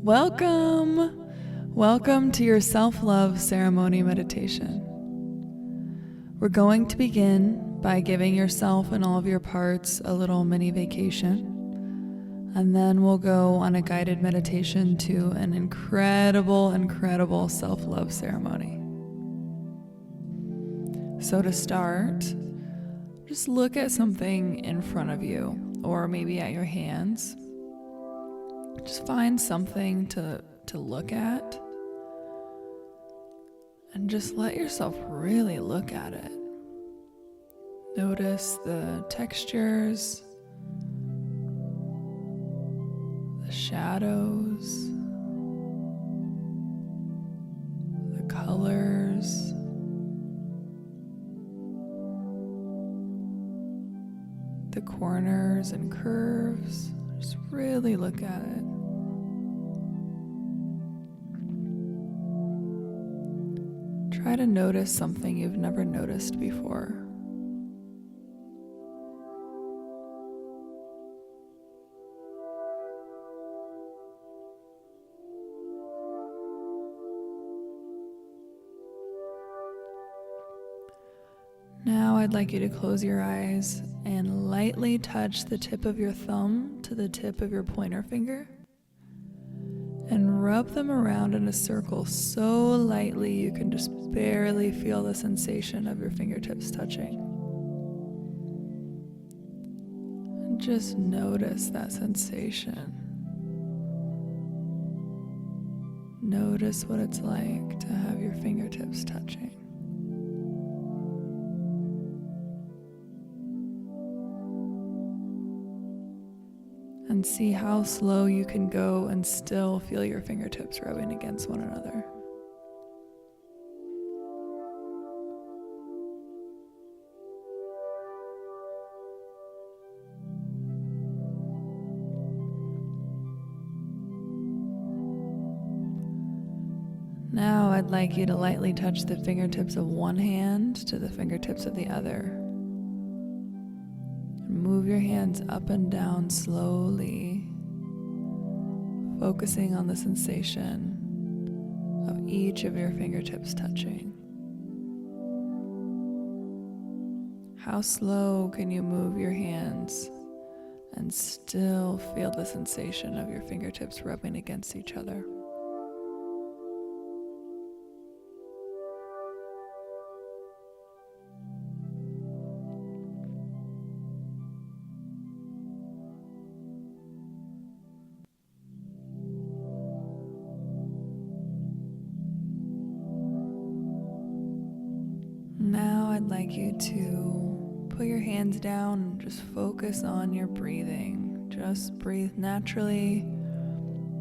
Welcome to your self-love ceremony meditation. We're going to begin by giving yourself and all of your parts a little mini vacation, and then we'll go on a guided meditation to an incredible self-love ceremony. So to start, just look at something in front of you, or maybe at your hands. Just find something to look at, and just let yourself really look at it. Notice the textures, the shadows, the colors, the corners and curves. Just really look at it. Try to notice something you've never noticed before. Now I'd like you to close your eyes and lightly touch the tip of your thumb to the tip of your pointer finger and rub them around in a circle so lightly you can just barely feel the sensation of your fingertips touching. And just notice that sensation. Notice what it's like to have your fingertips touching. And see how slow you can go and still feel your fingertips rubbing against one another. Now I'd like you to lightly touch the fingertips of one hand to the fingertips of the other. Move your hands up and down slowly, focusing on the sensation of each of your fingertips touching. How slow can you move your hands and still feel the sensation of your fingertips rubbing against each other? Now I'd like you to put your hands down and just focus on your breathing. Just breathe naturally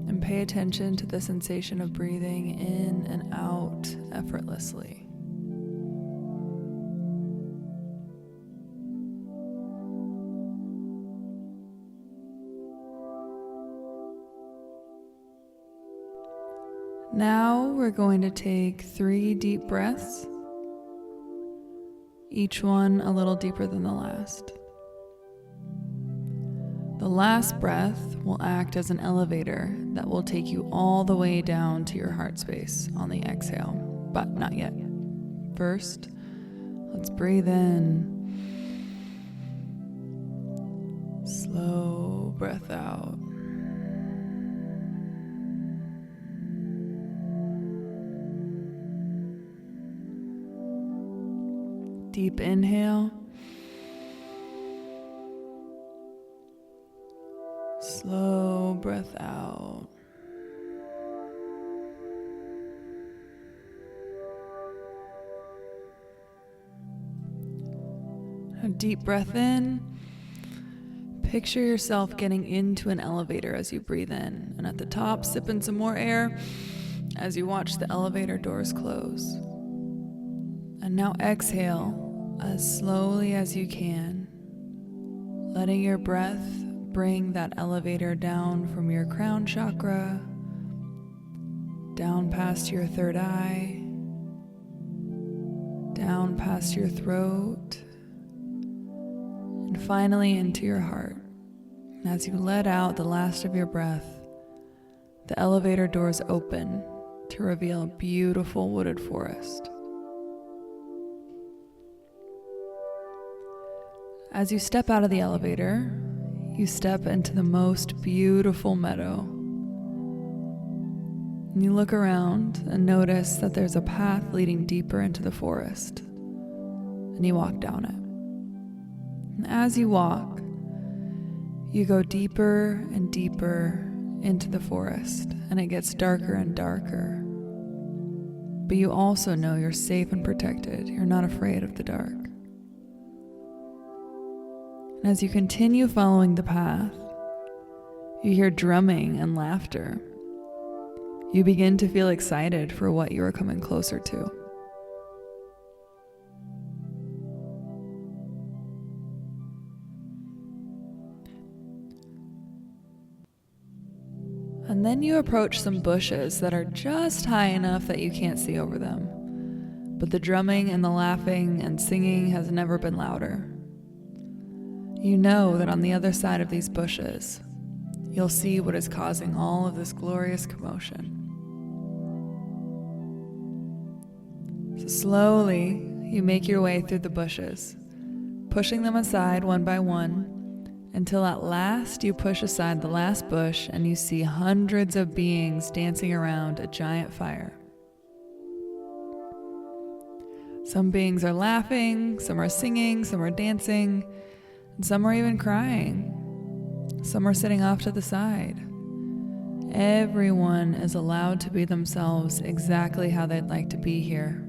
and pay attention to the sensation of breathing in and out effortlessly. Now we're going to take 3 deep breaths, each one a little deeper than the last. The last breath will act as an elevator that will take you all the way down to your heart space on the exhale, but not yet. First, let's breathe in. Slow breath out. Deep inhale. Slow breath out. A deep breath in. Picture yourself getting into an elevator as you breathe in, and at the top, sip in some more air as you watch the elevator doors close. And now exhale as slowly as you can, letting your breath bring that elevator down from your crown chakra, down past your third eye, down past your throat, and finally into your heart. And as you let out the last of your breath, the elevator doors open to reveal a beautiful wooded forest. As you step out of the elevator, you step into the most beautiful meadow. And you look around and notice that there's a path leading deeper into the forest, and you walk down it. And as you walk, you go deeper and deeper into the forest, and it gets darker and darker. But you also know you're safe and protected. You're not afraid of the dark. And as you continue following the path, you hear drumming and laughter. You begin to feel excited for what you are coming closer to. And then you approach some bushes that are just high enough that you can't see over them. But the drumming and the laughing and singing has never been louder. You know that on the other side of these bushes, you'll see what is causing all of this glorious commotion. So slowly, you make your way through the bushes, pushing them aside one by one, until at last you push aside the last bush and you see hundreds of beings dancing around a giant fire. Some beings are laughing, some are singing, some are dancing, and some are even crying. Some are sitting off to the side. Everyone is allowed to be themselves exactly how they'd like to be here.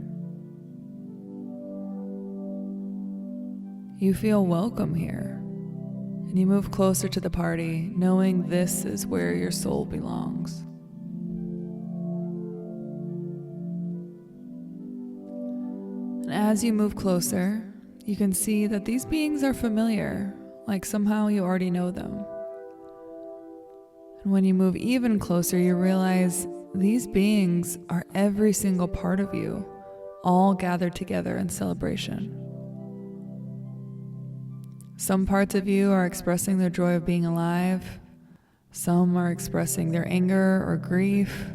You feel welcome here, and you move closer to the party, knowing this is where your soul belongs. And as you move closer, you can see that these beings are familiar, like somehow you already know them. And when you move even closer, you realize these beings are every single part of you, all gathered together in celebration. Some parts of you are expressing their joy of being alive. Some are expressing their anger or grief.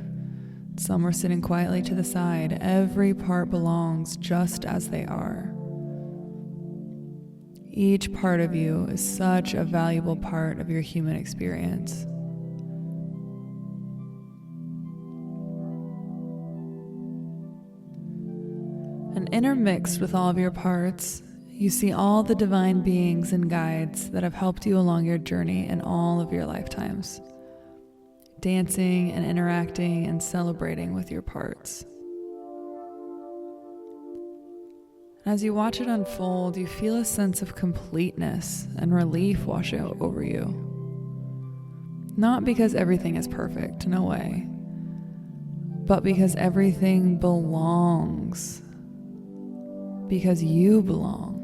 Some are sitting quietly to the side. Every part belongs just as they are. Each part of you is such a valuable part of your human experience. And intermixed with all of your parts, you see all the divine beings and guides that have helped you along your journey in all of your lifetimes, dancing and interacting and celebrating with your parts. As you watch it unfold, you feel a sense of completeness and relief wash over you. Not because everything is perfect, no way, but because everything belongs. Because you belong.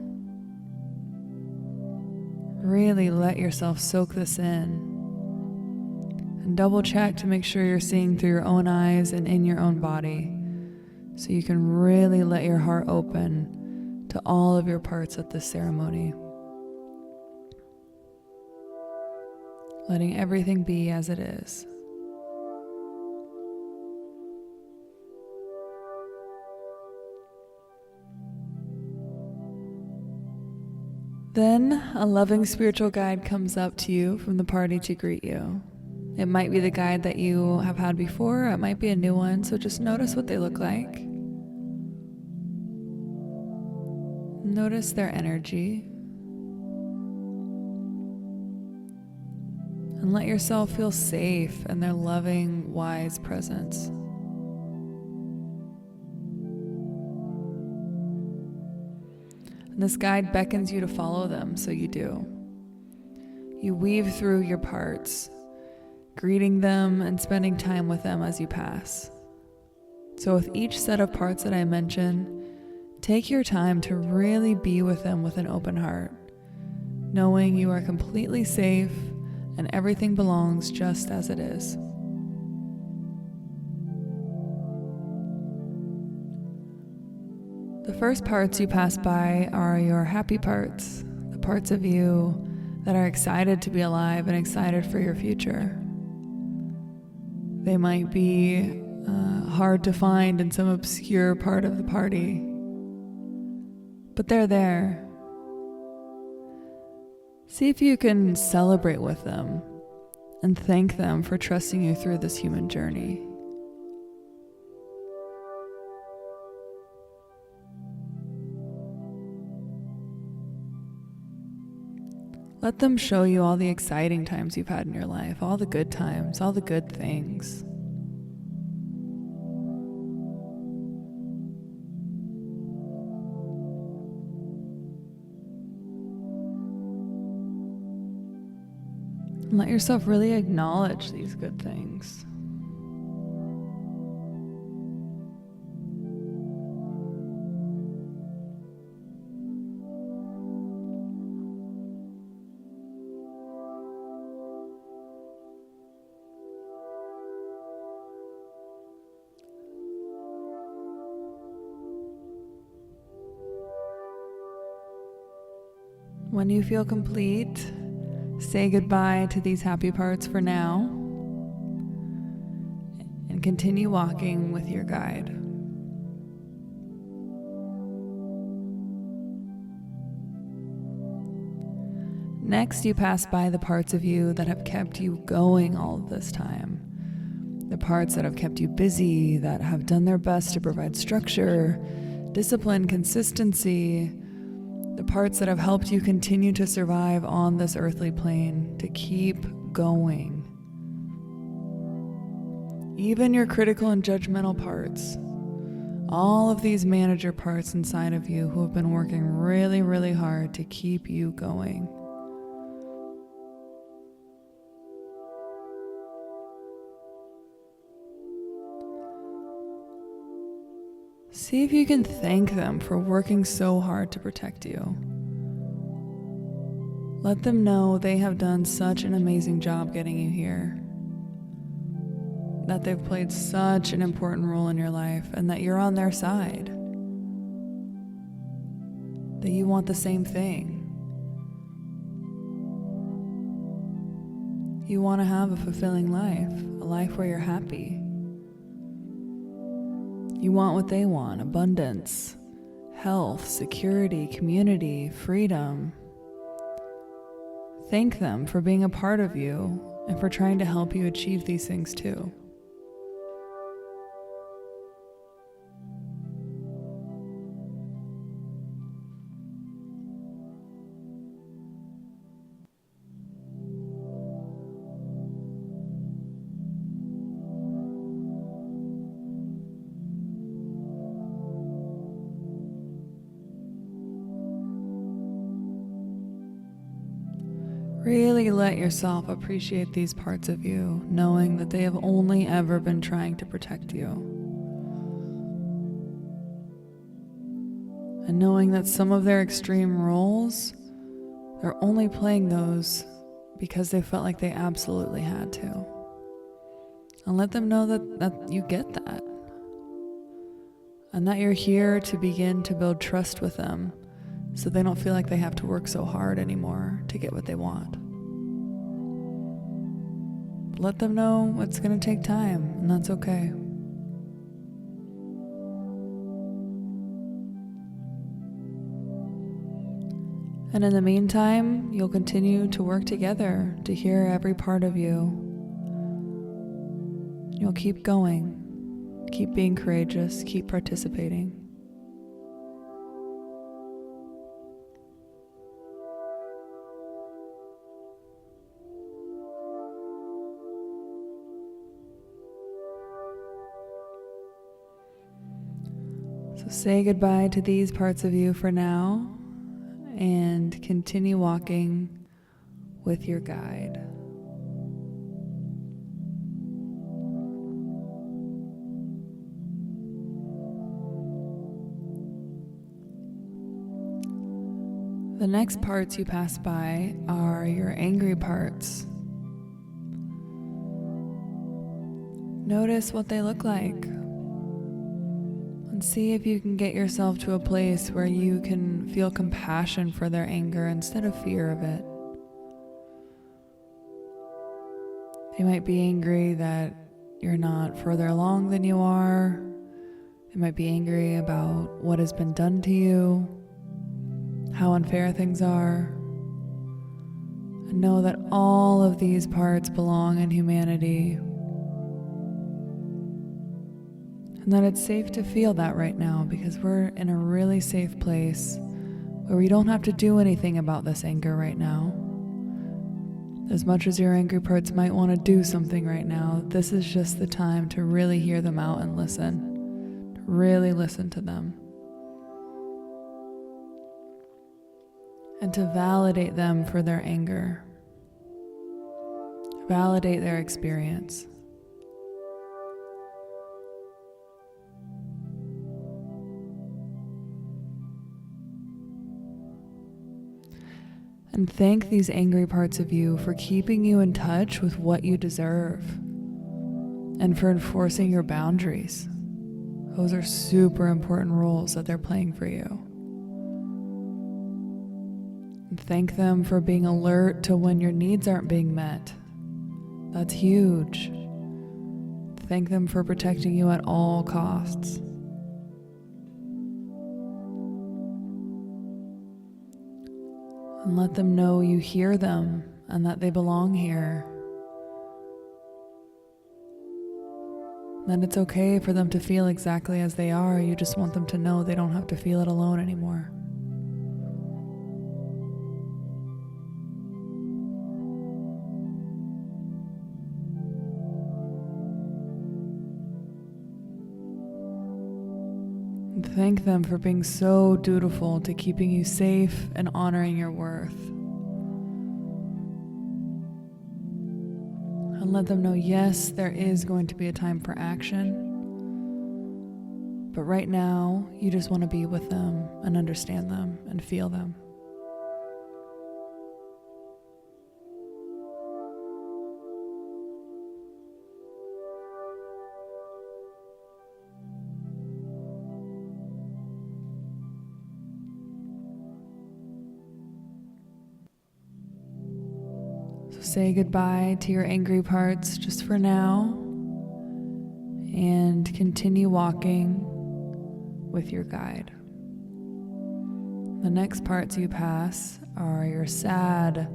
Really let yourself soak this in. And double check to make sure you're seeing through your own eyes and in your own body, so you can really let your heart open to all of your parts at this ceremony. Letting everything be as it is. Then a loving spiritual guide comes up to you from the party to greet you. It might be the guide that you have had before, or it might be a new one, so just notice what they look like. Notice their energy. And let yourself feel safe in their loving, wise presence. And this guide beckons you to follow them, so you do. You weave through your parts, greeting them and spending time with them as you pass. So with each set of parts that I mention, take your time to really be with them with an open heart, knowing you are completely safe and everything belongs just as it is. The first parts you pass by are your happy parts, the parts of you that are excited to be alive and excited for your future. They might be hard to find in some obscure part of the party, but they're there. See if you can celebrate with them and thank them for trusting you through this human journey. Let them show you all the exciting times you've had in your life, all the good times, all the good things. And let yourself really acknowledge these good things. When you feel complete, say goodbye to these happy parts for now and continue walking with your guide. Next, you pass by the parts of you that have kept you going all of this time. The parts that have kept you busy, that have done their best to provide structure, discipline, consistency. The parts that have helped you continue to survive on this earthly plane, to keep going. Even your critical and judgmental parts. All of these manager parts inside of you who have been working really, really hard to keep you going. See if you can thank them for working so hard to protect you. Let them know they have done such an amazing job getting you here, that they've played such an important role in your life, and that you're on their side, that you want the same thing. You want to have a fulfilling life, a life where you're happy. You want what they want: abundance, health, security, community, freedom. Thank them for being a part of you and for trying to help you achieve these things too. Really let yourself appreciate these parts of you, knowing that they have only ever been trying to protect you. And knowing that some of their extreme roles, they're only playing those because they felt like they absolutely had to. And let them know that you get that. And that you're here to begin to build trust with them, so they don't feel like they have to work so hard anymore to get what they want. Let them know it's going to take time, and that's okay. And in the meantime, you'll continue to work together to hear every part of you. You'll keep going, keep being courageous, keep participating. So say goodbye to these parts of you for now and continue walking with your guide. The next parts you pass by are your angry parts. Notice what they look like. And see if you can get yourself to a place where you can feel compassion for their anger instead of fear of it. They might be angry that you're not further along than you are. They might be angry about what has been done to you, how unfair things are. And know that all of these parts belong in humanity. And that it's safe to feel that right now, because we're in a really safe place where we don't have to do anything about this anger right now. As much as your angry parts might want to do something right now, this is just the time to really hear them out and listen. To really listen to them. And to validate them for their anger. Validate their experience. And thank these angry parts of you for keeping you in touch with what you deserve and for enforcing your boundaries. Those are super important roles that they're playing for you. And thank them for being alert to when your needs aren't being met. That's huge. Thank them for protecting you at all costs. And let them know you hear them and that they belong here. That it's okay for them to feel exactly as they are. You just want them to know they don't have to feel it alone anymore. And thank them for being so dutiful to keeping you safe and honoring your worth. And let them know, yes, there is going to be a time for action, but right now, you just want to be with them and understand them and feel them. So say goodbye to your angry parts just for now, and continue walking with your guide. The next parts you pass are your sad,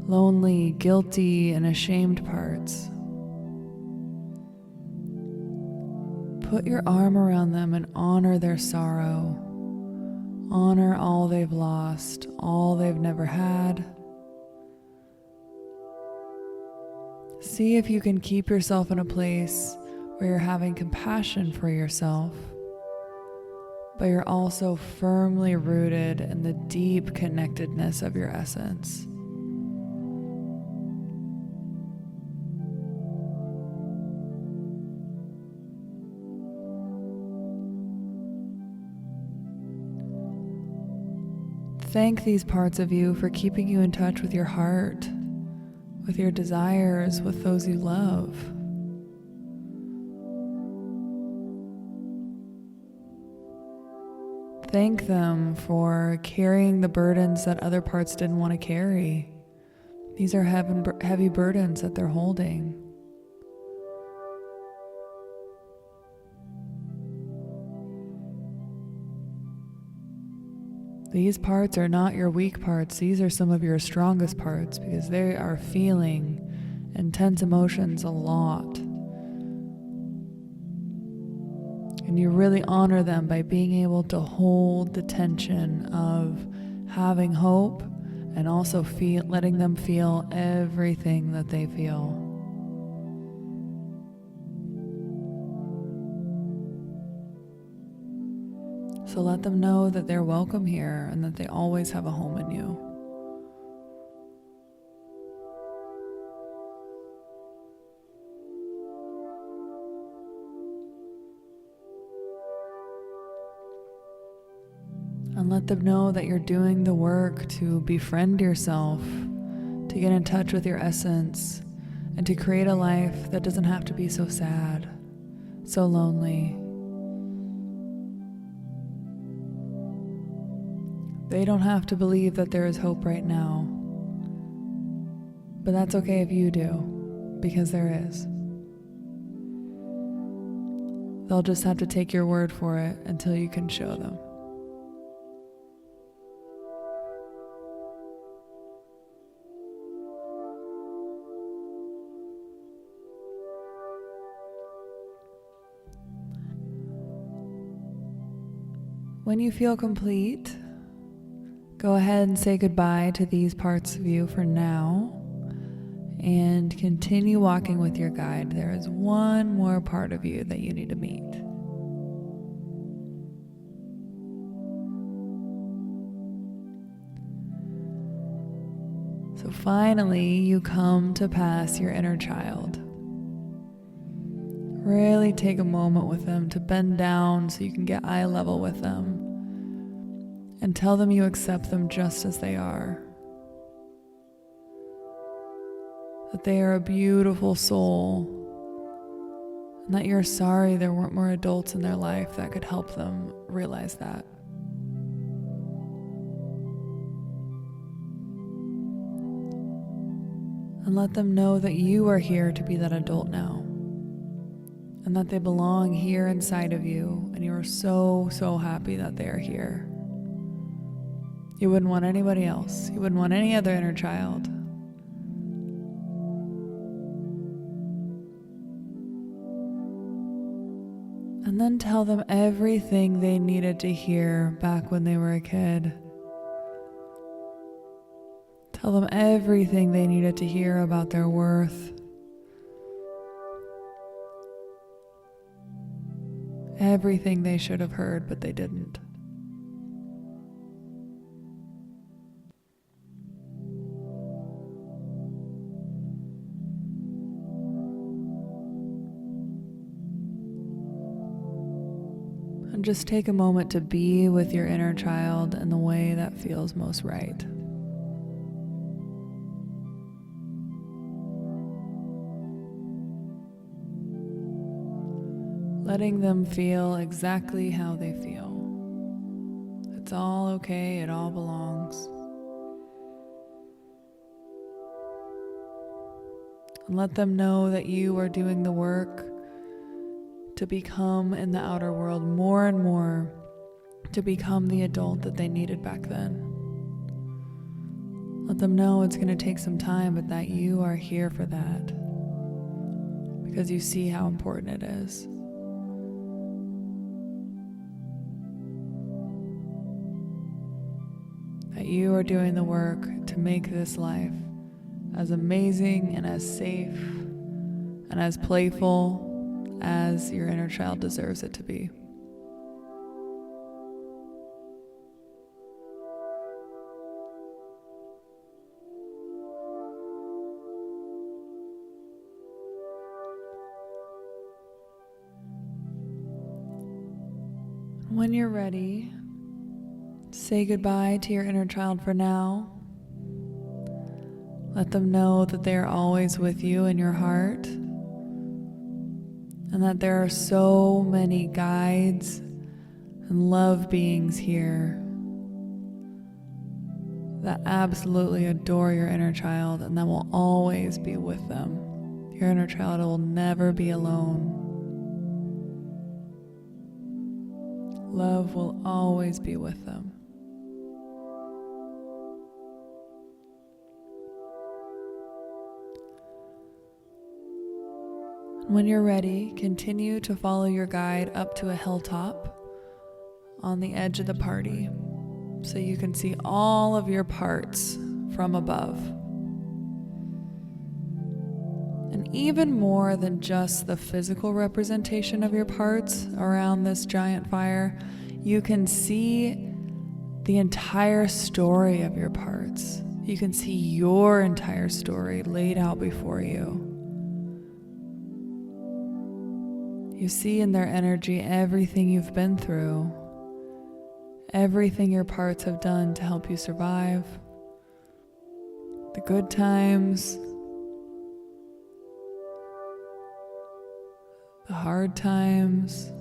lonely, guilty, and ashamed parts. Put your arm around them and honor their sorrow. Honor all they've lost, all they've never had. See if you can keep yourself in a place where you're having compassion for yourself, but you're also firmly rooted in the deep connectedness of your essence. Thank these parts of you for keeping you in touch with your heart, with your desires, with those you love. Thank them for carrying the burdens that other parts didn't want to carry. These are heavy burdens that they're holding. These parts are not your weak parts. These are some of your strongest parts because they are feeling intense emotions a lot. And you really honor them by being able to hold the tension of having hope and also letting them feel everything that they feel. So let them know that they're welcome here and that they always have a home in you. And let them know that you're doing the work to befriend yourself, to get in touch with your essence, and to create a life that doesn't have to be so sad, so lonely. They don't have to believe that there is hope right now, but that's okay if you do, because there is. They'll just have to take your word for it until you can show them. When you feel complete, go ahead and say goodbye to these parts of you for now and continue walking with your guide. There is one more part of you that you need to meet. So finally, you come to pass your inner child. Really take a moment with them to bend down so you can get eye level with them and tell them you accept them just as they are. That they are a beautiful soul and that you're sorry there weren't more adults in their life that could help them realize that. And let them know that you are here to be that adult now. And that they belong here inside of you, and you are so, so happy that they are here. You wouldn't want anybody else. You wouldn't want any other inner child. And then tell them everything they needed to hear back when they were a kid. Tell them everything they needed to hear about their worth. Everything they should have heard, but they didn't. And just take a moment to be with your inner child in the way that feels most right. Letting them feel exactly how they feel. It's all okay, it all belongs. And let them know that you are doing the work to become in the outer world more and more, to become the adult that they needed back then. Let them know it's going to take some time, but that you are here for that because you see how important it is. That you are doing the work to make this life as amazing and as safe and as playful as your inner child deserves it to be. When you're ready, say goodbye to your inner child for now. Let them know that they are always with you in your heart, and that there are so many guides and love beings here that absolutely adore your inner child and that will always be with them. Your inner child will never be alone. Love will always be with them. When you're ready, continue to follow your guide up to a hilltop on the edge of the party so you can see all of your parts from above. And even more than just the physical representation of your parts around this giant fire, you can see the entire story of your parts. You can see your entire story laid out before you. You see in their energy everything you've been through, everything your parts have done to help you survive, the good times, the hard times,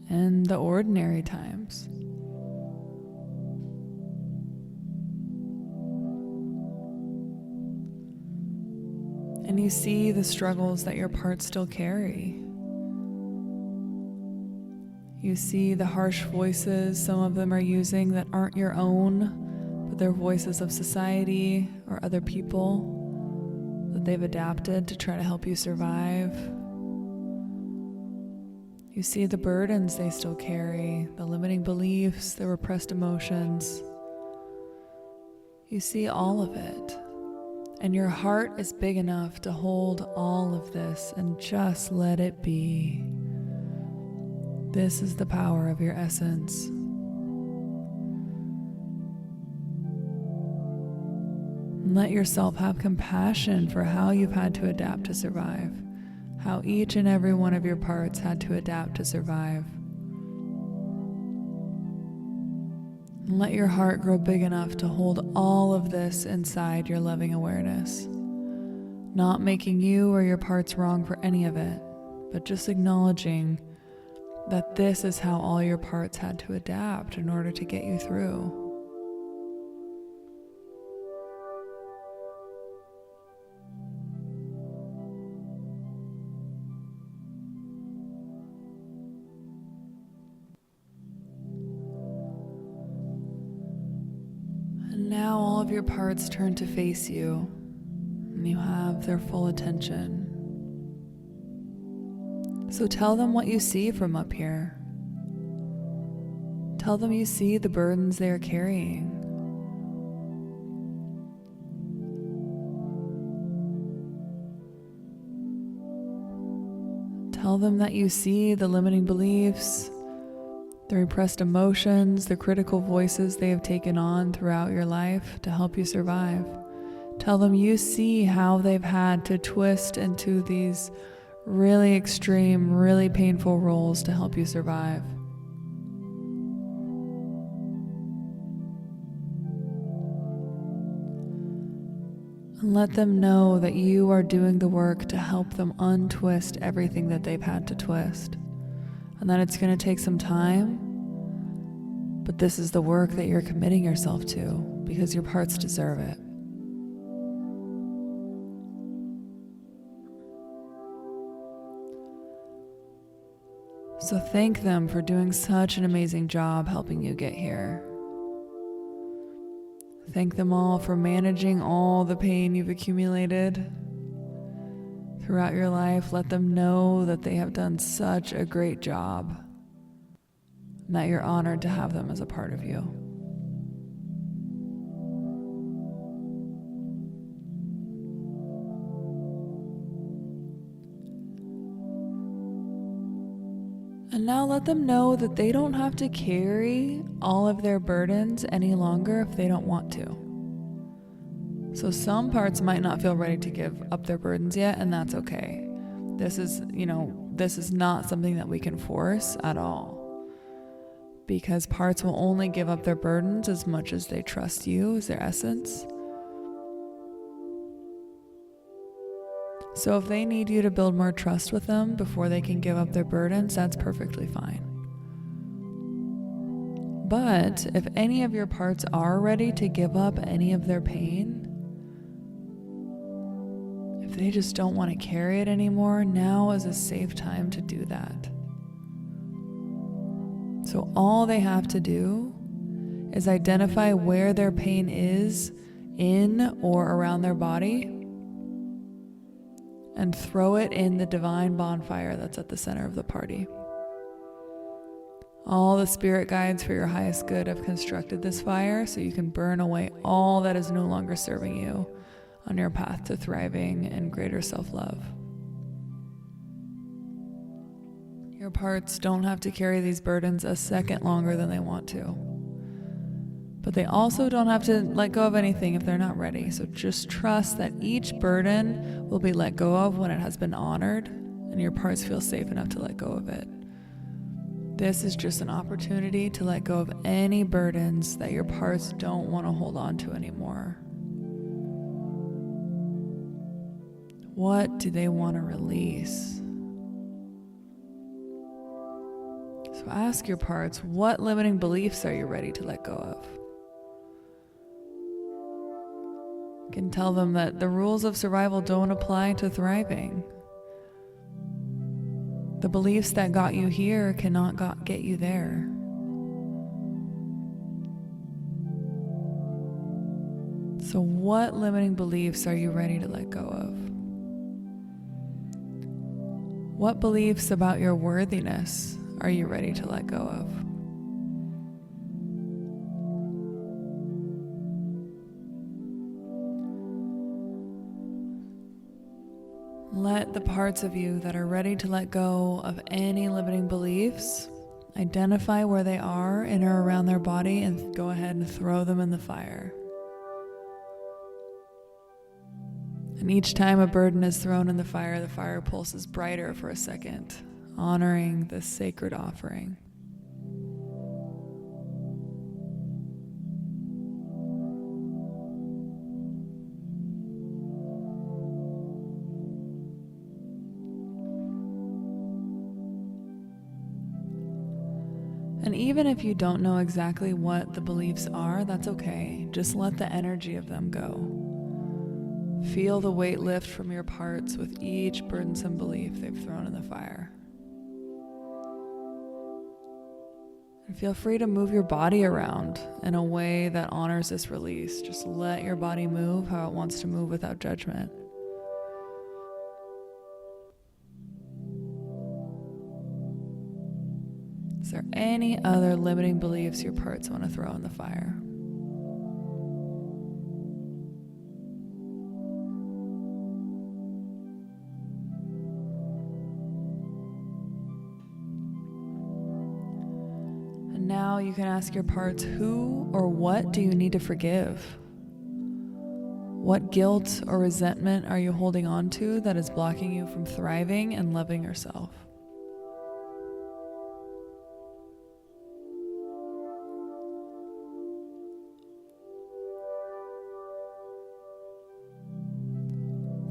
and the ordinary times. And And you see the struggles that your parts still carry. You see the harsh voices some of them are using that aren't your own, but they're voices of society or other people that they've adapted to try to help you survive. You see the burdens they still carry, the limiting beliefs, the repressed emotions. You see all of it. And your heart is big enough to hold all of this and just let it be. This is the power of your essence. And let yourself have compassion for how you've had to adapt to survive, how each and every one of your parts had to adapt to survive. And let your heart grow big enough to hold all of this inside your loving awareness, not making you or your parts wrong for any of it, but just acknowledging that this is how all your parts had to adapt in order to get you through. And now all of your parts turn to face you, and you have their full attention. So tell them what you see from up here. Tell them you see the burdens they are carrying. Tell them that you see the limiting beliefs, the repressed emotions, the critical voices they have taken on throughout your life to help you survive. Tell them you see how they've had to twist into these really extreme, really painful roles to help you survive. And let them know that you are doing the work to help them untwist everything that they've had to twist. And that it's going to take some time, but this is the work that you're committing yourself to because your parts deserve it. So thank them for doing such an amazing job helping you get here. Thank them all for managing all the pain you've accumulated throughout your life. Let them know that they have done such a great job and that you're honored to have them as a part of you. And now let them know that they don't have to carry all of their burdens any longer if they don't want to. So some parts might not feel ready to give up their burdens yet, and that's okay. This is not something that we can force at all. Because parts will only give up their burdens as much as they trust you as their essence. So if they need you to build more trust with them before they can give up their burdens, that's perfectly fine. But if any of your parts are ready to give up any of their pain, if they just don't want to carry it anymore, now is a safe time to do that. So all they have to do is identify where their pain is in or around their body and throw it in the divine bonfire that's at the center of the party. All the spirit guides for your highest good have constructed this fire so you can burn away all that is no longer serving you on your path to thriving and greater self-love. Your parts don't have to carry these burdens a second longer than they want to. But they also don't have to let go of anything if they're not ready. So just trust that each burden will be let go of when it has been honored and your parts feel safe enough to let go of it. This is just an opportunity to let go of any burdens that your parts don't want to hold on to anymore. What do they want to release? So ask your parts, what limiting beliefs are you ready to let go of? You can tell them that the rules of survival don't apply to thriving. The beliefs that got you here cannot get you there. So what limiting beliefs are you ready to let go of? What beliefs about your worthiness are you ready to let go of? Let the parts of you that are ready to let go of any limiting beliefs identify where they are in or around their body and go ahead and throw them in the fire. And each time a burden is thrown in the fire pulses brighter for a second, honoring this sacred offering. And even if you don't know exactly what the beliefs are, that's okay. Just let the energy of them go. Feel the weight lift from your parts with each burdensome belief they've thrown in the fire. And feel free to move your body around in a way that honors this release. Just let your body move how it wants to move without judgment. Is there any other limiting beliefs your parts want to throw in the fire? And now you can ask your parts, who or what do you need to forgive? What guilt or resentment are you holding on to that is blocking you from thriving and loving yourself?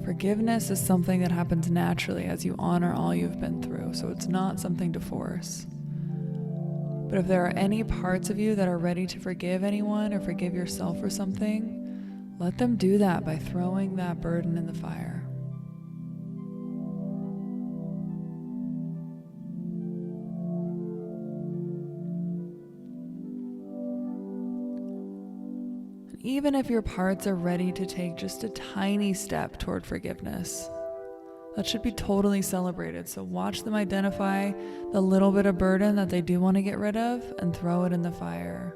Forgiveness is something that happens naturally as you honor all you've been through, so it's not something to force. But if there are any parts of you that are ready to forgive anyone or forgive yourself for something, let them do that by throwing that burden in the fire. Even if your parts are ready to take just a tiny step toward forgiveness, that should be totally celebrated. So watch them identify the little bit of burden that they do want to get rid of and throw it in the fire.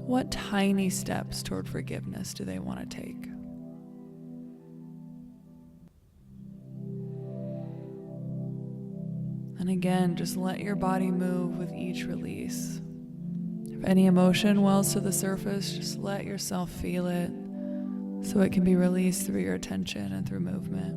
What tiny steps toward forgiveness do they want to take? And again, just let your body move with each release. If any emotion wells to the surface, just let yourself feel it so it can be released through your attention and through movement.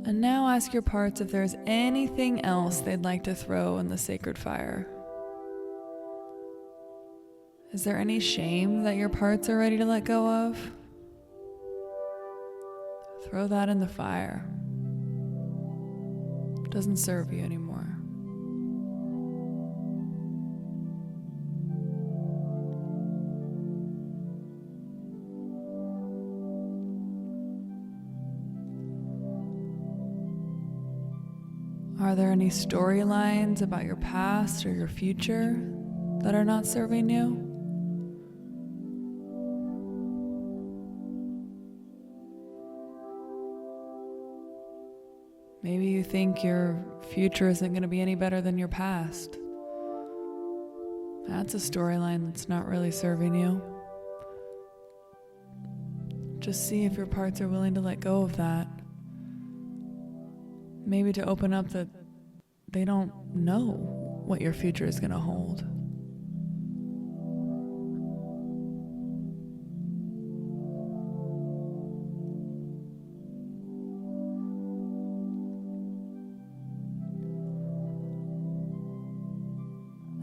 And now ask your parts if there's anything else they'd like to throw in the sacred fire. Is there any shame that your parts are ready to let go of? Throw that in the fire. It doesn't serve you anymore. Are there any storylines about your past or your future that are not serving you? Maybe you think your future isn't going to be any better than your past. That's a storyline that's not really serving you. Just see if your parts are willing to let go of that. Maybe to open up that they don't know what your future is going to hold.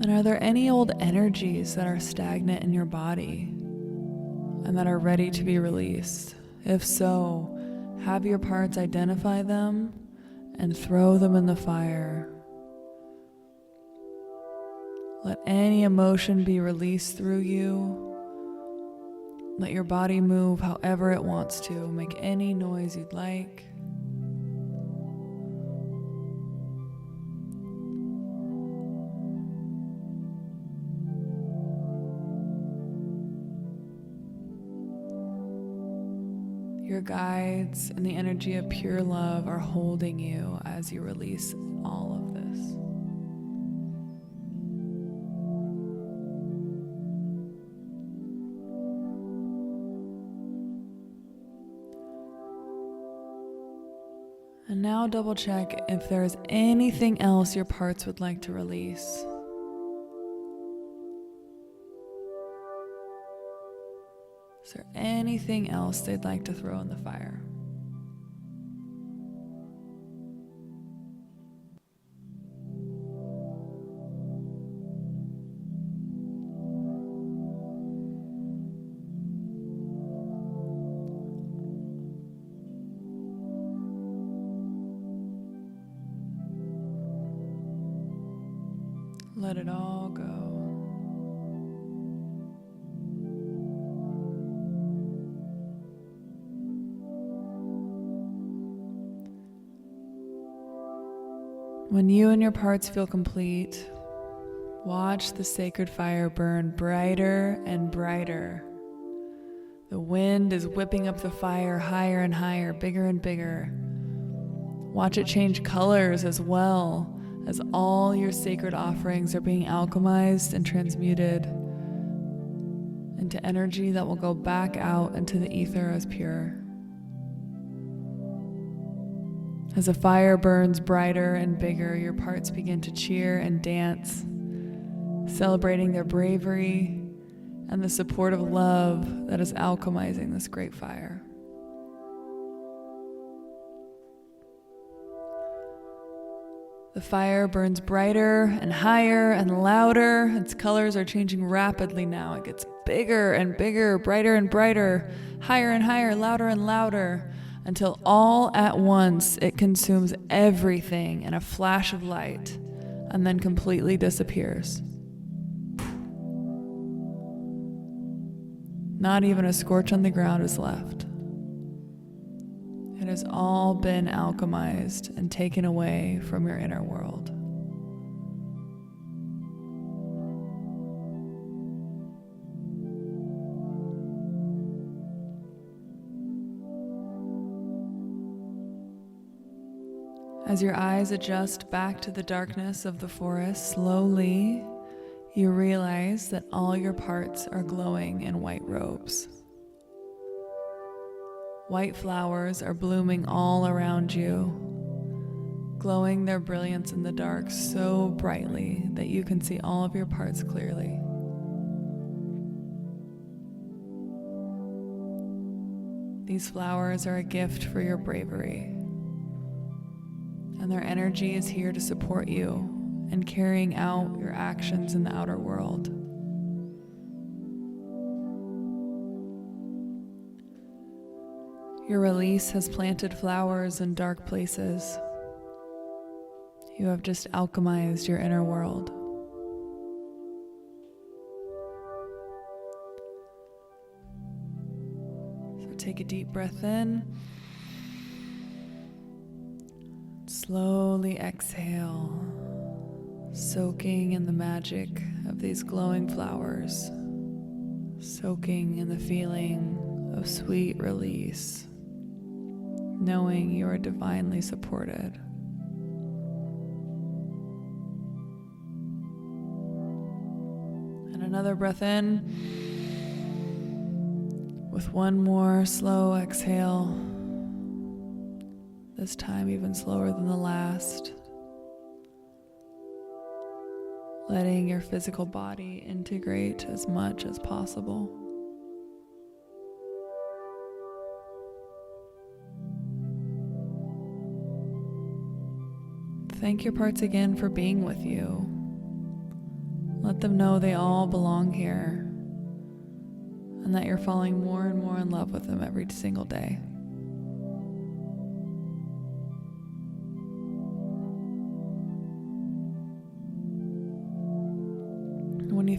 And are there any old energies that are stagnant in your body and that are ready to be released? If so, Have your parts identify them and throw them in the fire. Let any emotion be released through you. Let your body move however it wants to. Make any noise you'd like. Your guides and the energy of pure love are holding you as you release all of this. And now double check if there's anything else your parts would like to release. Is there anything else they'd like to throw in the fire? Let it all go. When you and your parts feel complete, watch the sacred fire burn brighter and brighter. The wind is whipping up the fire higher and higher, bigger and bigger. Watch it change colors as well as all your sacred offerings are being alchemized and transmuted into energy that will go back out into the ether as pure. As the fire burns brighter and bigger, your parts begin to cheer and dance, celebrating their bravery and the supportive love that is alchemizing this great fire. The fire burns brighter and higher and louder. Its colors are changing rapidly now. It gets bigger and bigger, brighter and brighter, higher and higher, louder and louder, until all at once it consumes everything in a flash of light and then completely disappears. Not even a scorch on the ground is left. It has all been alchemized and taken away from your inner world. As your eyes adjust back to the darkness of the forest, slowly you realize that all your parts are glowing in white robes. White flowers are blooming all around you, glowing their brilliance in the dark so brightly that you can see all of your parts clearly. These flowers are a gift for your bravery, and their energy is here to support you in carrying out your actions in the outer world. Your release has planted flowers in dark places. You have just alchemized your inner world. So take a deep breath in. Slowly exhale, soaking in the magic of these glowing flowers, soaking in the feeling of sweet release, knowing you are divinely supported. And another breath in, with one more slow exhale, this time even slower than the last, letting your physical body integrate as much as possible. Thank your parts again for being with you. Let them know they all belong here and that you're falling more and more in love with them every single day.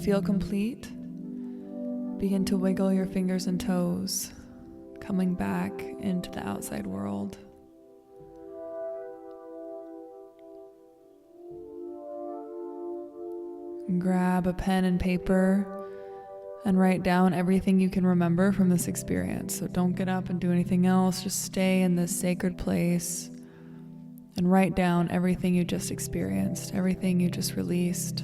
feel complete, begin to wiggle your fingers and toes, coming back into the outside world. Grab a pen and paper and write down everything you can remember from this experience. So don't get up and do anything else. Just stay in this sacred place and write down everything you just experienced, everything you just released.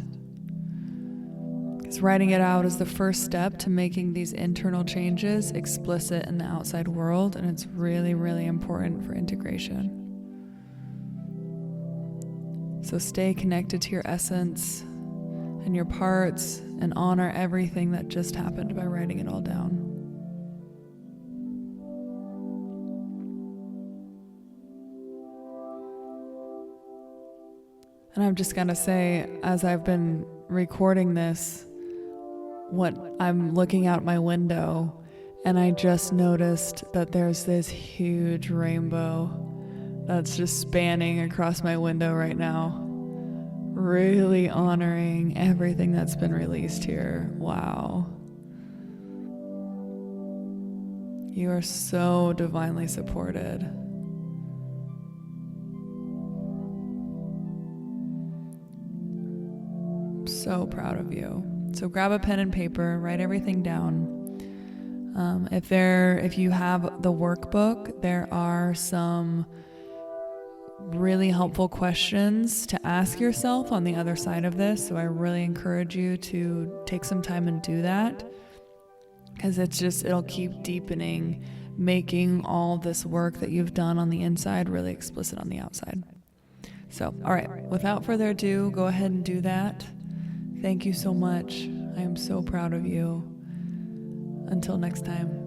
Because writing it out is the first step to making these internal changes explicit in the outside world, and it's really, really important for integration. So stay connected to your essence and your parts, and honor everything that just happened by writing it all down. And I'm just gonna say, as I've been recording this, what I'm looking out my window, and I just noticed that there's this huge rainbow that's just spanning across my window right now. Really honoring everything that's been released here. Wow. You are so divinely supported. I'm so proud of you. So grab a pen and paper, write everything down. If you have the workbook, there are some really helpful questions to ask yourself on the other side of this. So I really encourage you to take some time and do that, because it'll keep deepening, making all this work that you've done on the inside really explicit on the outside. So, all right, without further ado, go ahead and do that. Thank you so much. I am so proud of you. Until next time.